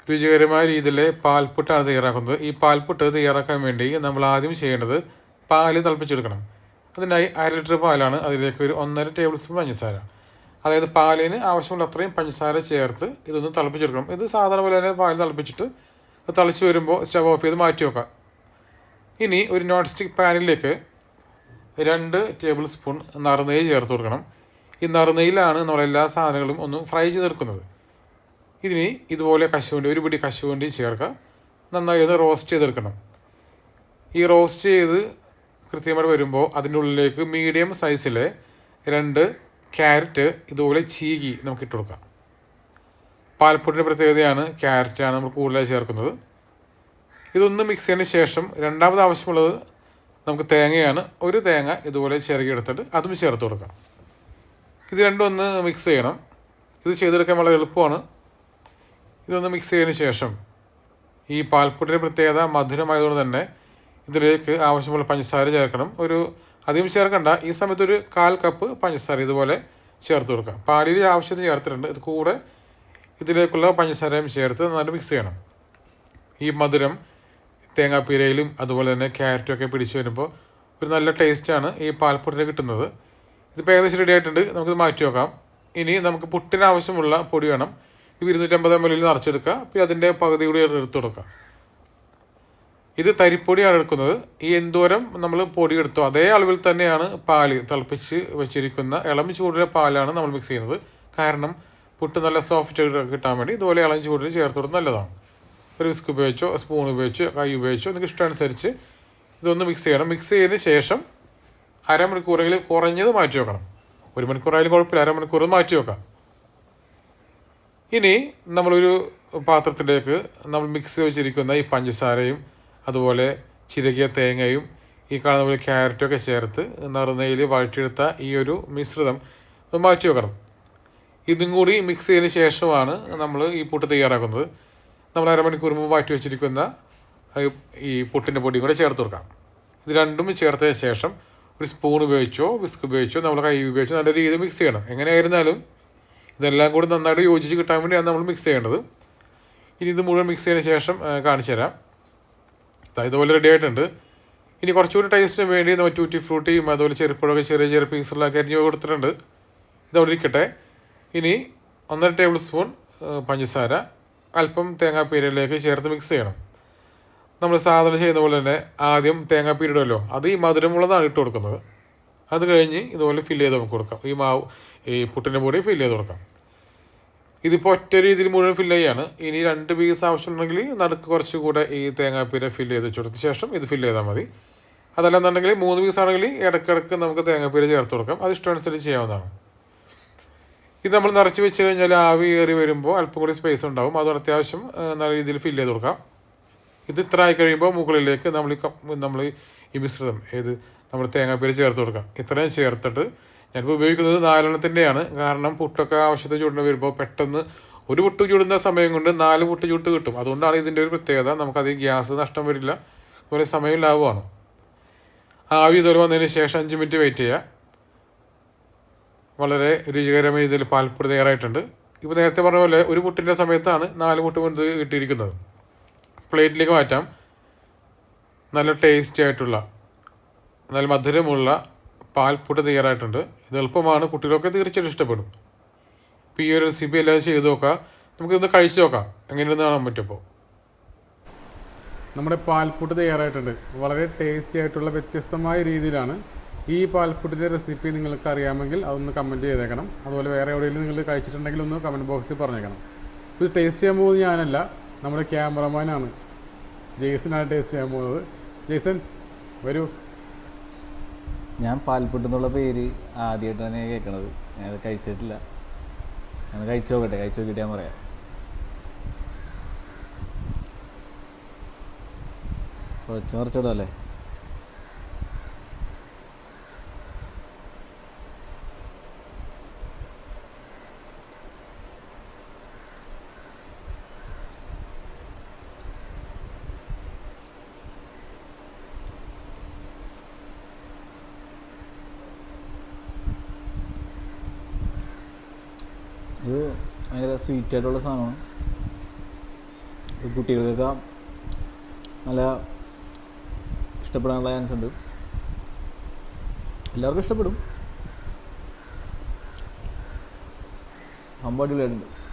രുചികരമായ രീതിയിൽ പാൽപ്പുട്ടാണ് തയ്യാറാക്കുന്നത്. ഈ പാൽപ്പുട്ട് തയ്യാറാക്കാൻ വേണ്ടി നമ്മൾ ആദ്യം ചെയ്യേണ്ടത് പാല് തിളപ്പിച്ചെടുക്കണം. അതിനായി 1/2 ലിറ്റർ പാലാണ്, അതിലേക്ക് ഒരു 1.5 ടേബിൾ സ്പൂൺ പഞ്ചസാര, അതായത് പാലിന് ആവശ്യമുള്ള അത്രയും പഞ്ചസാര ചേർത്ത് ഇതൊന്ന് തിളപ്പിച്ചെടുക്കണം. ഇത് സാധാരണ പോലെ തന്നെ പാൽ തിളപ്പിച്ചിട്ട് തിളച്ച് വരുമ്പോൾ സ്റ്റവ് ഓഫ് ചെയ്ത് മാറ്റി വെക്കാം. ഇനി ഒരു നോൺ സ്റ്റിക്ക് പാനിലേക്ക് 2 ടേബിൾ സ്പൂൺ നറുനെയ്യ് ചേർത്ത് കൊടുക്കണം. ഈ നറുനെയ്യിലാണ് നമ്മളെല്ലാ സാധനങ്ങളും ഒന്ന് ഫ്രൈ ചെയ്തെടുക്കുന്നത്. ഇതിന് ഇതുപോലെ കശുവണ്ടി, ഒരു പിടി കശുവണ്ടി ചേർക്കുക. നന്നായി ഒന്ന് റോസ്റ്റ് ചെയ്തെടുക്കണം. ഈ റോസ്റ്റ് ചെയ്ത് കൃത്യമായി വരുമ്പോൾ അതിൻ്റെ ഉള്ളിലേക്ക് മീഡിയം സൈസിലെ 2 ക്യാരറ്റ് ഇതുപോലെ ചീകി നമുക്ക് ഇട്ട് കൊടുക്കാം. പാൽപ്പൊടിൻ്റെ പ്രത്യേകതയാണ് ക്യാരറ്റാണ് നമ്മൾ കൂടുതലായി ചേർക്കുന്നത്. ഇതൊന്ന് മിക്സ് ചെയ്തതിന് ശേഷം രണ്ടാമത് ആവശ്യമുള്ളത് നമുക്ക് തേങ്ങയാണ്. ഒരു തേങ്ങ ഇതുപോലെ ചിരകിയെടുത്തിട്ട് അതും ചേർത്ത് കൊടുക്കാം. ഇത് രണ്ടും ഒന്ന് മിക്സ് ചെയ്യണം. ഇത് ചെയ്തെടുക്കാൻ വളരെ എളുപ്പമാണ്. ഇതൊന്ന് മിക്സ് ചെയ്തതിന് ശേഷം ഈ പാൽപ്പൊടിയുടെ പ്രത്യേകത മധുരമായതുകൊണ്ട് തന്നെ ഇതിലേക്ക് ആവശ്യമുള്ള പഞ്ചസാര ചേർക്കണം. അധികം ചേർക്കണ്ട. ഈ സമയത്ത് ഒരു 1/4 കപ്പ് പഞ്ചസാര ഇതുപോലെ ചേർത്ത് കൊടുക്കാം. പാലിൽ ആവശ്യത്തിന് ചേർത്തിട്ടുണ്ട്. ഇത് കൂടെ ഇതിലേക്കുള്ള പഞ്ചസാരയും ചേർത്ത് നന്നായിട്ട് മിക്സ് ചെയ്യണം. ഈ മധുരം തേങ്ങാപ്പീരയിലും അതുപോലെ തന്നെ ക്യാരറ്റും ഒക്കെ പിടിച്ച് വരുമ്പോൾ ഒരു നല്ല ടേസ്റ്റാണ് ഈ പാൽപ്പൊടിയിൽ കിട്ടുന്നത്. ഇതിപ്പോൾ ഏകദേശം റെഡി ആയിട്ടുണ്ട്. നമുക്കിത് മാറ്റി വെക്കാം. ഇനി നമുക്ക് പുട്ടിന് ആവശ്യമുള്ള പൊടി വേണം. ഇത് 250 ml നിറച്ചെടുക്കുക. അപ്പോൾ അതിൻ്റെ പകുതി കൂടി എടുത്ത് കൊടുക്കാം. ഇത് തരിപ്പൊടിയാണ് എടുക്കുന്നത്. ഈ എന്തോരം നമ്മൾ പൊടി എടുത്തോ അതേ അളവിൽ തന്നെയാണ് പാല് തിളപ്പിച്ച് വെച്ചിരിക്കുന്ന ഇളം ചൂടിലെ പാലാണ് നമ്മൾ മിക്സ് ചെയ്യുന്നത്. കാരണം പുട്ട് നല്ല സോഫ്റ്റ് കിട്ടാൻ വേണ്ടി ഇതുപോലെ ഇളം ചൂടിൽ ചേർത്ത് കൊടുക്കുന്നത് നല്ലതാണ്. ഒരു വിസ്ക് ഉപയോഗിച്ചോ സ്പൂൺ ഉപയോഗിച്ചോ കൈ ഉപയോഗിച്ചോ നിങ്ങൾക്ക് ഇഷ്ടമനുസരിച്ച് ഇതൊന്ന് മിക്സ് ചെയ്യണം. മിക്സ് ചെയ്തതിന് ശേഷം അരമണിക്കൂറെങ്കിലും കുറഞ്ഞത് മാറ്റി വെക്കണം. 1 മണിക്കൂറായാലും കുഴപ്പമില്ല, അരമണിക്കൂർ മാറ്റി വെക്കാം. ഇനി നമ്മളൊരു പാത്രത്തിലേക്ക് നമ്മൾ മിക്സ് വെച്ചിരിക്കുന്ന ഈ പഞ്ചസാരയും അതുപോലെ ചിരകിയ തേങ്ങയും ഈ കാണുന്ന പോലെ ക്യാരറ്റൊക്കെ ചേർത്ത് നറുനെയ്യിൽ വഴറ്റിയെടുത്ത ഈ ഒരു മിശ്രിതം മാറ്റി വെക്കണം. ഇതും കൂടി മിക്സ് ചെയ്തതിന് ശേഷമാണ് നമ്മൾ ഈ പുട്ട് തയ്യാറാക്കുന്നത്. നമ്മൾ അരമണിക്കൂർ മുമ്പ് മാറ്റി വെച്ചിരിക്കുന്ന ഈ പുട്ടിൻ്റെ പൊടിയും കൂടെ ചേർത്ത് കൊടുക്കാം. ഇത് രണ്ടും ചേർത്തതിന് ശേഷം ഒരു സ്പൂൺ ഉപയോഗിച്ചോ വിസ്ക് ഉപയോഗിച്ചോ നമ്മൾ കൈ ഉപയോഗിച്ചോ നല്ല രീതിയിൽ മിക്സ് ചെയ്യണം. എങ്ങനെയായിരുന്നാലും ഇതെല്ലാം കൂടി നന്നായിട്ട് യോജിച്ച് കിട്ടാൻ വേണ്ടിയാണ് നമ്മൾ മിക്സ് ചെയ്യേണ്ടത്. ഇനി ഇത് മുഴുവൻ മിക്സ് ചെയ്തതിന് ശേഷം കാണിച്ചു തരാം. ഇതുപോലെ റെഡി ആയിട്ടുണ്ട്. ഇനി കുറച്ചുകൂടി ടേസ്റ്റിന് വേണ്ടി നമ്മൾ ടൂറ്റി ഫ്രൂട്ടിയും അതുപോലെ ചെറുപ്പഴമൊക്കെ ചെറിയ ചെറിയ പീസുകളൊക്കെ അരിഞ്ഞ് കൊടുത്തിട്ടുണ്ട്. ഇതവിടെ ഇരിക്കട്ടെ. ഇനി 1.5 ടേബിൾ സ്പൂൺ പഞ്ചസാര അല്പം തേങ്ങാപ്പീരയിലേക്ക് ചേർത്ത് മിക്സ് ചെയ്യണം. നമ്മൾ സാധാരണ ചെയ്യുന്ന പോലെ തന്നെ ആദ്യം തേങ്ങാപ്പീര ഇടുമല്ലോ, അത് ഈ മധുരമുള്ളതാണ് ഇട്ട് കൊടുക്കുന്നത്. അത് കഴിഞ്ഞ് ഇതുപോലെ ഫില്ല് ചെയ്ത് നമുക്ക് കൊടുക്കാം. ഈ പുട്ടിൻ്റെ പൊടി ഫില്ല് ചെയ്ത് കൊടുക്കാം. ഇതിപ്പോൾ ഒറ്റ രീതിയിൽ മുഴുവൻ ഫില്ല് ചെയ്യാണ്. ഇനി 2 പീസ് ആവശ്യമുണ്ടെങ്കിൽ നടുക്ക് കുറച്ചുകൂടെ ഈ തേങ്ങാപ്പീര ഫില്ല് ചെയ്ത് വെച്ച് കൊടുത്ത ശേഷം ഇത് ഫില്ല് ചെയ്താൽ മതി. അതല്ലെന്നുണ്ടെങ്കിൽ 3 പീസ് ആണെങ്കിൽ ഇടയ്ക്കിടയ്ക്ക് നമുക്ക് തേങ്ങാപ്പീര ചേർത്ത് കൊടുക്കാം. അത് ഇഷ്ടമനുസരിച്ച് ചെയ്യാവുന്നതാണ്. ഇത് നമ്മൾ നിറച്ച് വെച്ച് കഴിഞ്ഞാൽ ആവി കയറി വരുമ്പോൾ അല്പം കൂടി സ്പേസ് ഉണ്ടാവും. അതുകൊണ്ട് അത്യാവശ്യം നല്ല രീതിയിൽ ഫില്ല് ചെയ്ത് കൊടുക്കാം. ഇത് ഇത്ര ആയി കഴിയുമ്പോൾ മുകളിലേക്ക് നമ്മൾ ഈ മിശ്രിതം നമ്മൾ തേങ്ങാപ്പീര ചേർത്ത് കൊടുക്കാം. ഇത്രയും ചേർത്തിട്ട് ഞാനിപ്പോൾ ഉപയോഗിക്കുന്നത് 4 എണ്ണത്തിൻ്റെയാണ്. കാരണം പുട്ടൊക്കെ ആവശ്യത്തിന് ചൂടിന് വരുമ്പോൾ പെട്ടെന്ന് ഒരു പുട്ട് ചൂടുന്ന സമയം കൊണ്ട് 4 പുട്ട് ചുട്ട് കിട്ടും. അതുകൊണ്ടാണ് ഇതിൻ്റെ ഒരു പ്രത്യേകത. നമുക്കധികം ഗ്യാസ് നഷ്ടം വരില്ല, അതുപോലെ സമയം ലാഭമാണ്. ആവി ഇതുപോലെ വന്നതിന് ശേഷം 5 മിനിറ്റ് വെയിറ്റ് ചെയ്യുക. വളരെ രുചികരമായ ഇതിൽ പാൽപ്പൊടി തയ്യാറായിട്ടുണ്ട്. ഇപ്പോൾ നേരത്തെ പറഞ്ഞ പോലെ ഒരു പുട്ടിൻ്റെ സമയത്താണ് 4 പുട്ട് കൊണ്ട് കിട്ടിയിരിക്കുന്നത്. പ്ലേറ്റിലേക്ക് മാറ്റാം. നല്ല ടേസ്റ്റി ആയിട്ടുള്ള നല്ല മധുരമുള്ള പാൽപ്പൊടി തയ്യാറായിട്ടുണ്ട്. ഇത് എളുപ്പമാണ്, കുട്ടികളൊക്കെ തീർച്ചയായിട്ടും ഇഷ്ടപ്പെടും. ഇപ്പോൾ ഈ ഒരു റെസിപ്പി എല്ലാം ചെയ്ത് നോക്കാം. നമുക്കിതൊന്ന് കഴിച്ച് നോക്കാം എങ്ങനെയുണ്ടെന്ന് കാണാൻ പറ്റുമ്പോൾ. നമ്മുടെ പാൽപ്പൊടി തയ്യാറായിട്ടുണ്ട്. വളരെ ടേസ്റ്റി ആയിട്ടുള്ള വ്യത്യസ്തമായ രീതിയിലാണ്. ഈ പാൽപ്പൊടിൻ്റെ റെസിപ്പി നിങ്ങൾക്ക് അറിയാമെങ്കിൽ അതൊന്ന് കമൻറ്റ് ചെയ്തേക്കണം. അതുപോലെ വേറെ എവിടെയെങ്കിലും നിങ്ങൾ കഴിച്ചിട്ടുണ്ടെങ്കിൽ ഒന്ന് കമൻറ്റ് ബോക്സിൽ പറഞ്ഞേക്കണം. ഇത് ടേസ്റ്റ് ചെയ്യാൻ പോകുന്നത് ഞാനല്ല, നമ്മുടെ ക്യാമറമാനാണ് ജെയ്സനാണ് ടേസ്റ്റ് ചെയ്യാൻ പോകുന്നത്. ജെയ്സൺ വരൂ. ഞാൻ പാൽപ്പൊട്ട് എന്നുള്ള പേര് ആദ്യമായിട്ടാണ് ഞാൻ കേൾക്കണത്. ഞാനത് കഴിച്ചിട്ടില്ല. ഞാൻ കഴിച്ചു നോക്കിയിട്ട് ഞാൻ പറയാം. കുറച്ചിടും അല്ലേ? ഇത് ഭയങ്കര സ്വീറ്റായിട്ടുള്ള സാധനമാണ്. കുട്ടികൾക്കൊക്കെ നല്ല ഇഷ്ടപ്പെടാനുള്ള ചാൻസ് ഉണ്ട്. എല്ലാവർക്കും ഇഷ്ടപ്പെടും. സംഭവം അടിപൊളിയായിട്ടുണ്ട്.